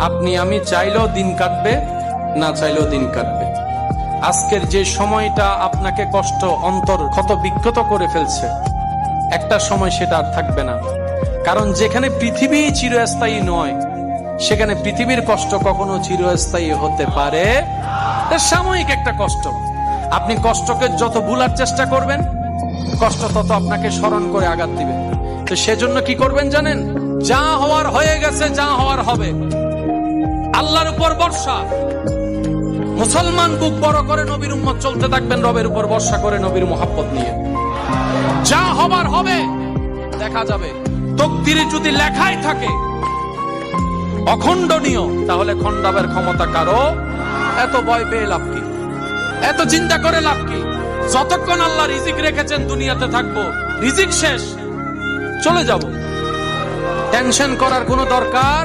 আপনি আমি চাইলেও দিন কাটবে, না চাইলেও দিন কাটবে। আজকের যে সময়টা আপনাকে কষ্ট অন্তর ক্ষত বিক্ষত করে ফেলছে, একটা সময় সেটা আর থাকবে না। কারণ যেখানে পৃথিবী চিরস্থায়ী নয়, সেখানে পৃথিবীর কষ্ট কখনো চিরস্থায়ী হতে পারে। এটা সাময়িক একটা কষ্ট। আপনি কষ্টকে যত ভুলার চেষ্টা করবেন, কষ্ট তত আপনাকে স্মরণ করে আঘাত দিবে। তো সেজন্য কি করবেন জানেন? যা হওয়ার হয়ে গেছে, যা হওয়ার হবে। আল্লাহর উপর ভরসা। মুসলমান বুক বড় করে নবীর উম্মত চলতে থাকবেন, রবের উপর ভরসা করে নবীর মুহাব্বত নিয়ে। যা হবার হবে, দেখা যাবে। তকদিরে যদি লেখাই থাকে অখণ্ডনীয়, তাহলে খণ্ডাবের ক্ষমতা কারো। এত ভয় পেয়ে লাভ কি? এত চিন্তা করে লাভ কি? যতক্ষণ আল্লাহ রিজিক রেখেছেন দুনিয়াতে থাকবো, রিজিক শেষ, চলে যাব। টেনশন করার কোনো দরকার